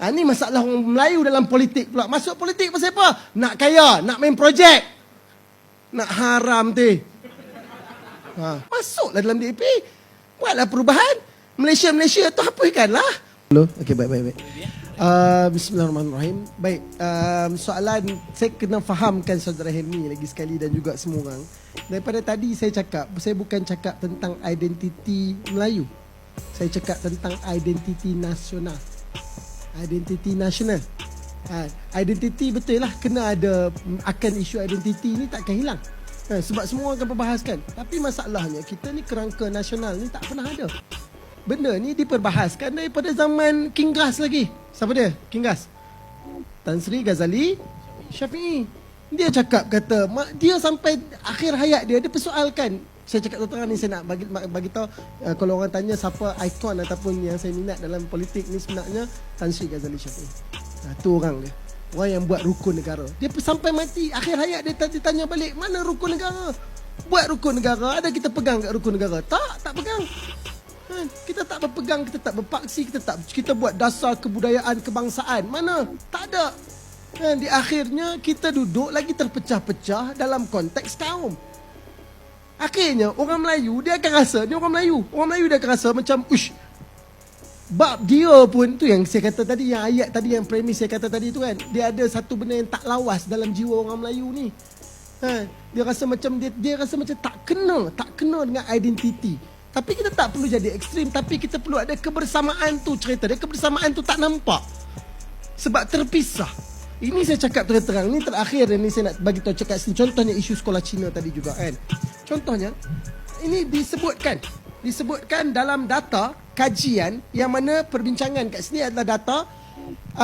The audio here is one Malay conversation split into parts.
Ni masalah orang Melayu dalam politik pula. Masuk politik pasal apa? Nak kaya, nak main projek. Nak haram tu. Masuklah dalam DAP. Buatlah perubahan. Malaysia tu hapuskanlah. Okey, baik. Bismillahirrahmanirrahim. Baik, soalan saya kena fahamkan saudara Helmi lagi sekali dan juga semua orang. Daripada tadi saya bukan cakap tentang identiti Melayu. Saya cakap tentang identiti nasional. Identiti nasional. Identiti betul lah, kena ada, akan isu identiti ni takkan hilang. Sebab semua akan perbahaskan. Tapi masalahnya kita ni kerangka nasional ni tak pernah ada. Benda ni diperbahaskan daripada zaman King Gas lagi. Siapa dia? King Gas. Tan Sri Ghazali Syafi'i. Dia cakap, kata dia sampai akhir hayat dia persoalkan. Saya cakap terang ni, saya nak bagi tahu, kalau orang tanya siapa ikon ataupun yang saya minat dalam politik ni, sebenarnya Tan Sri Ghazali Syafi'i. Tu orang dia. Orang yang buat rukun negara. Dia sampai mati, akhir hayat dia tanya balik, mana rukun negara? Buat rukun negara, ada kita pegang kat rukun negara? Tak pegang. Kita tak berpegang, kita tak berpaksi, kita buat dasar kebudayaan kebangsaan. Mana? Tak ada. Di akhirnya kita duduk lagi terpecah-pecah dalam konteks kaum. Akhirnya orang Melayu dia akan rasa dia orang Melayu. Orang Melayu dia akan rasa macam bab dia pun tu yang saya kata tadi, yang ayat tadi, yang premis saya kata tadi tu kan, dia ada satu benda yang tak lawas dalam jiwa orang Melayu ni. Dia rasa macam dia rasa macam tak kena dengan identiti. Tapi kita tak perlu jadi ekstrim, tapi kita perlu ada kebersamaan tu. Cerita dia kebersamaan tu tak nampak sebab terpisah. Ini saya cakap terang-terang. Ini terakhir ni saya nak bagi tahu cakap sini. Contohnya isu sekolah Cina tadi juga kan. Contohnya ini disebutkan dalam data kajian yang mana perbincangan kat sini adalah data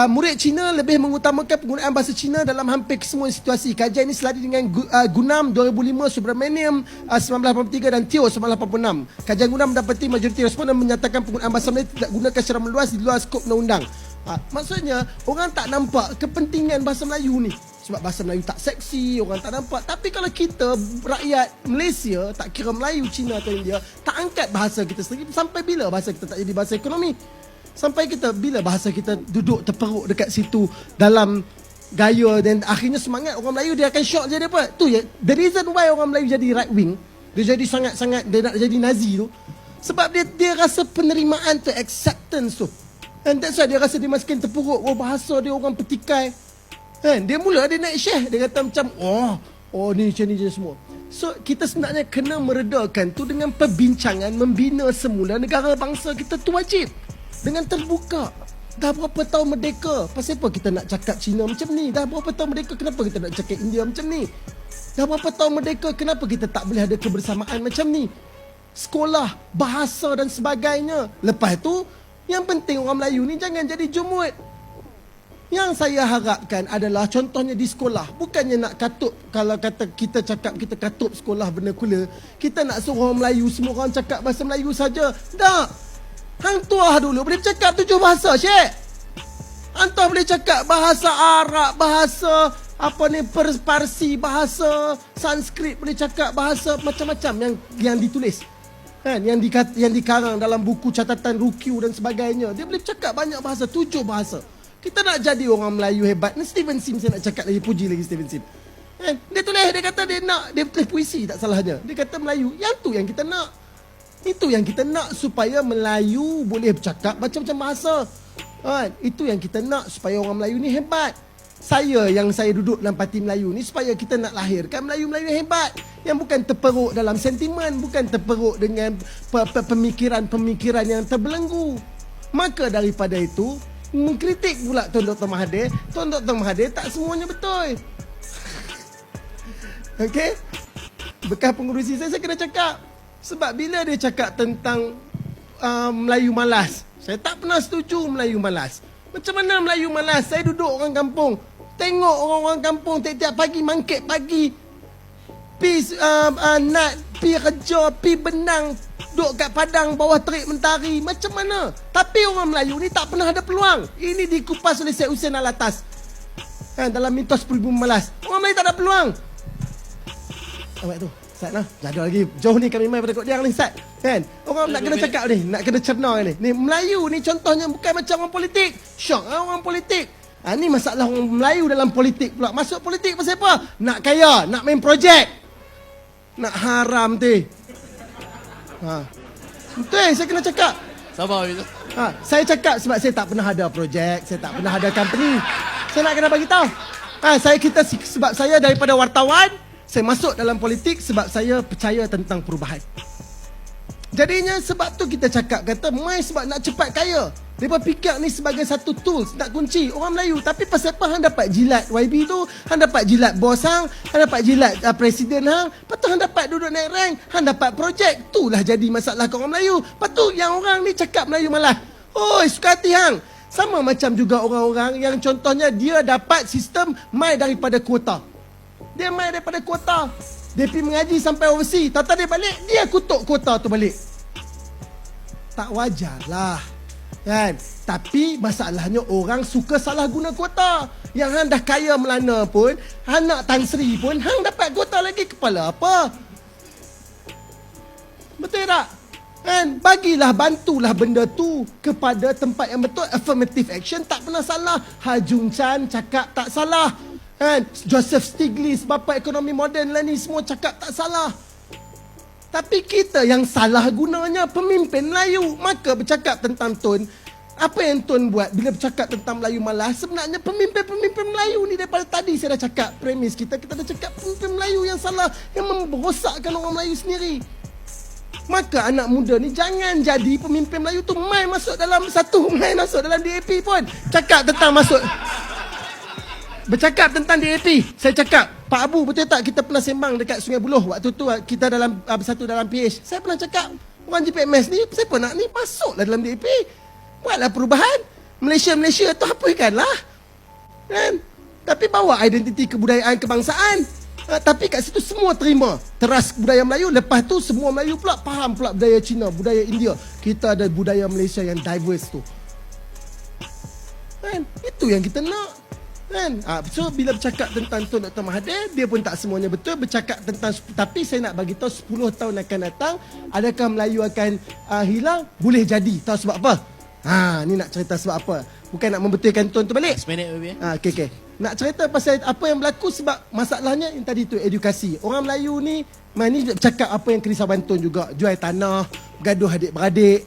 murid Cina lebih mengutamakan penggunaan bahasa Cina dalam hampir semua situasi. Kajian ini selari dengan Gunam 2005, Subramaniam 1983 dan Teo 1986. Kajian Gunam mendapati majoriti responden menyatakan penggunaan bahasa Melayu tidak gunakan secara meluas di luar skop undang-undang. Maksudnya orang tak nampak kepentingan bahasa Melayu ni. Sebab bahasa Melayu tak seksi, orang tak nampak. Tapi kalau kita rakyat Malaysia, tak kira Melayu, Cina atau India, tak angkat bahasa kita sendiri, sampai bila bahasa kita tak jadi bahasa ekonomi? Sampai bila bahasa kita duduk terperuk dekat situ dalam gaya, dan akhirnya semangat orang Melayu dia akan shock jadi apa? Tu ya, the reason why orang Melayu jadi right wing, dia jadi sangat-sangat, dia nak jadi Nazi tu, sebab dia rasa penerimaan tu, acceptance tu. And that's why dia rasa dia makin terpuruk. Bahasa dia orang petikai. Dia mula dia naik syekh. Dia kata macam ni macam ni je semua. So kita sebenarnya kena meredakan tu dengan perbincangan, membina semula negara bangsa kita tu wajib. Dengan terbuka. Dah berapa tahun merdeka, pasal apa kita nak cakap Cina macam ni? Dah berapa tahun merdeka, kenapa kita nak cakap India macam ni? Dah berapa tahun merdeka, kenapa kita tak boleh ada kebersamaan macam ni? Sekolah, bahasa dan sebagainya. Lepas tu yang penting orang Melayu ni jangan jadi jumut. Yang saya harapkan adalah contohnya di sekolah. Bukannya nak katup, kalau kata kita cakap kita katup sekolah vernacular, kita nak suruh orang Melayu semua orang cakap bahasa Melayu saja. Tak. Hang tuah dulu boleh cakap 7 bahasa, Syekh. Hang tuah boleh cakap bahasa Arab, bahasa Parsi, bahasa Sanskrit, boleh cakap bahasa macam-macam yang ditulis. Yang dikarang dalam buku catatan Rukyu dan sebagainya. Dia boleh cakap banyak bahasa, 7 bahasa. Kita nak jadi orang Melayu hebat. Steven Sim saya nak cakap lagi, puji lagi Steven Sim. Dia tulis, dia kata dia tulis puisi, tak salahnya. Dia kata Melayu, yang tu yang kita nak. Itu yang kita nak, supaya Melayu boleh bercakap macam-macam bahasa. Itu yang kita nak, supaya orang Melayu ni hebat. Yang saya duduk dalam parti Melayu ni, supaya kita nak lahirkan Melayu-Melayu hebat, yang bukan terperuk dalam sentimen, bukan terperuk dengan pemikiran-pemikiran yang terbelenggu. Maka daripada itu, mengkritik pula Tuan Dr. Mahathir. Tuan Dr. Mahathir tak semuanya betul. Okey? Bekas pengurusi saya kena cakap. Sebab bila dia cakap tentang Melayu malas, saya tak pernah setuju Melayu malas. Macam mana Melayu malas? Saya duduk orang kampung, tengok orang-orang kampung tiap-tiap pagi mangkit pagi, pi kerja, pi benang, duduk kat padang bawah terik mentari. Macam mana? Tapi orang Melayu ni tak pernah ada peluang. Ini dikupas oleh Syed Hussein Alatas dalam mitos Pribumi Malas. Orang Melayu tak ada peluang. Awak tu Ustaz lah, jadual lagi. Jauh ni kami main pada Kod Diang ni Ustaz. Kan? Orang nak kena cakap ni, nak kena cerna ni. Ni Melayu ni contohnya bukan macam orang politik. Syok orang politik. Ni masalah orang Melayu dalam politik pula. Masuk politik pasal apa? Nak kaya, nak main projek. Nak haram tu. Betul, saya kena cakap. Sabar itu. Saya cakap sebab saya tak pernah ada projek, saya tak pernah ada company. Saya nak kena bagi tahu. Sebab saya daripada wartawan, saya masuk dalam politik sebab saya percaya tentang perubahan. Jadinya sebab tu kita cakap kata mai sebab nak cepat kaya. Mereka fikir ni sebagai satu tools nak kunci orang Melayu. Tapi pasal apa hang dapat jilat YB tu, hang dapat jilat bos hang dapat jilat presiden hang, lepas tu hang dapat duduk naik rank, hang dapat projek. Itulah jadi masalah kau orang Melayu. Lepas tu yang orang ni cakap Melayu malah, oi suka hati hang. Sama macam juga orang-orang yang contohnya dia dapat sistem mai daripada kuota. Dia main daripada kuota. Dia pergi mengaji sampai overseas. Tata dia balik, dia kutuk kuota tu balik. Tak wajar lah. Kan? Tapi masalahnya orang suka salah guna kuota. Yang hang dah kaya melana pun, anak Tan Sri pun, hang dapat kuota lagi kepala apa? Betul tak? Kan? Bagilah, bantulah benda tu kepada tempat yang betul. Affirmative action tak pernah salah. Ha Jung Chan cakap tak salah. Kan? Joseph Stiglitz, bapa ekonomi moden lah ni, semua cakap tak salah. Tapi kita yang salah gunanya pemimpin Melayu. Maka bercakap tentang Tun, apa yang Tun buat bila bercakap tentang Melayu malah, sebenarnya pemimpin-pemimpin Melayu ni daripada tadi saya dah cakap premis kita dah cakap pemimpin Melayu yang salah, yang merosakkan orang Melayu sendiri. Maka anak muda ni jangan jadi pemimpin Melayu tu. Main masuk dalam DAP pun cakap tentang masuk. Bercakap tentang DAP, saya cakap, Pak Abu betul tak kita pernah sembang dekat Sungai Buloh waktu tu kita dalam bersatu dalam PH. Saya pernah cakap, orang JPMS ni siapa nak ni masuklah dalam DAP. Buatlah perubahan. Malaysia tu hapuskanlah. Kan? Tapi bawa identiti kebudayaan kebangsaan. Tapi kat situ semua terima teras budaya Melayu. Lepas tu semua Melayu pula faham pula budaya Cina, budaya India. Kita ada budaya Malaysia yang diverse tu. Kan? Itu yang kita nak. Kan? So bila bercakap tentang Tun Dr. Mahathir, dia pun tak semuanya betul. Bercakap tentang, tapi saya nak bagi tahu 10 tahun akan datang, adakah Melayu akan hilang? Boleh jadi. Tahu sebab apa? Ni nak cerita sebab apa. Bukan nak membetulkan Tun tu balik. Seminit baby. Okay. Nak cerita pasal apa yang berlaku sebab masalahnya yang tadi tu edukasi. Orang Melayu ni bercakap apa yang kerisauan Tun juga. Jual tanah, gaduh adik-beradik.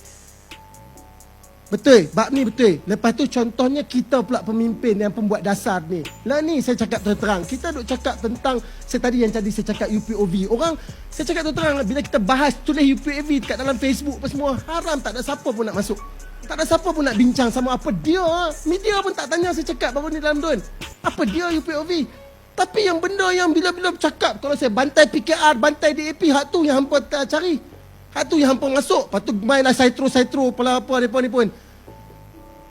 Betul, bab ni betul. Lepas tu contohnya kita pula pemimpin yang pembuat dasar ni. Lah ni saya cakap terang. Kita duk cakap tentang saya cakap UPOV. Orang saya cakap terang bila kita bahas tulis UPOV dekat dalam Facebook apa semua, haram, tak ada siapa pun nak masuk. Tak ada siapa pun nak bincang sama apa dia. Media pun tak tanya saya cakap baru ni dalam Dun. Apa dia UPOV? Tapi yang benda yang bila-bila bercakap, kalau saya bantai PKR, bantai DAP, hak tu yang hampa cari. Hak tu yang hampa masuk. Lepas tu mainlah Saitro, apa ni pun.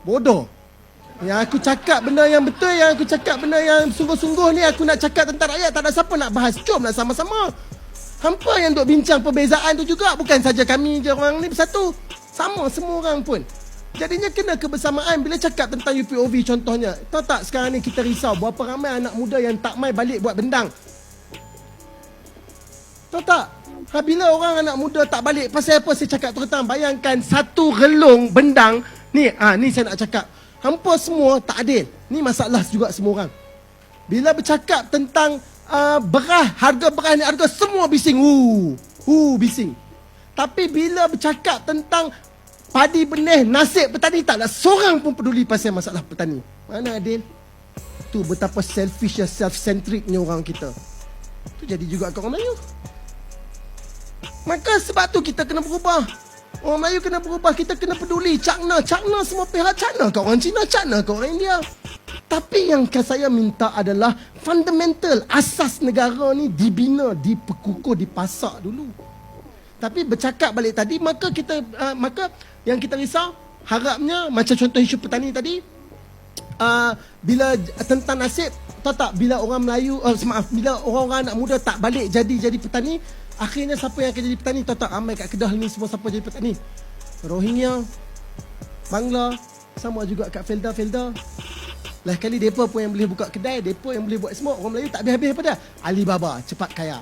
Bodoh. Yang aku cakap benda yang betul, yang aku cakap benda yang sungguh-sungguh ni, aku nak cakap tentang rakyat. Tak ada siapa nak bahas. Jom nak sama-sama. Hampa yang duk bincang perbezaan tu juga. Bukan saja kami je orang ni bersatu. Sama semua orang pun. Jadinya kena kebersamaan. Bila cakap tentang UPOV contohnya, tahu tak sekarang ni kita risau berapa ramai anak muda yang tak mai balik buat bendang. Tahu tak? Bila orang anak muda tak balik, pasal apa saya cakap terutama, bayangkan satu relung bendang ni, ni saya nak cakap, hampa semua tak adil. Ni masalah juga semua orang. Bila bercakap tentang beras, harga beras ni, harga semua bising. Bising. Tapi bila bercakap tentang padi benih, nasib petani, tak ada seorang pun peduli pasal masalah petani. Mana adil? Tu betapa selfish, self-centricnya orang kita. Tu jadi juga kat orang Melayu. Maka sebab tu kita kena berubah. Orang Melayu kena berubah. Kita kena peduli. Cakna semua pihak. Cakna kat orang Cina, cakna kat orang India. Tapi yang saya minta adalah fundamental, asas negara ni dibina, diperkukuh, dipasak dulu. Tapi bercakap balik tadi, maka yang kita risau, harapnya macam contoh isu petani tadi, bila tentang nasib, tahu tak, bila orang Melayu, bila orang-orang anak muda tak balik jadi petani, akhirnya siapa yang akan jadi petani? Tahu tak, ramai kat Kedah ni semua siapa jadi petani? Rohingya, Bangla, sama juga kat Felda. Lah kali depa pun yang boleh buka kedai, depa yang boleh buat semua. Orang Melayu tak habis-habis pada Alibaba, cepat kaya.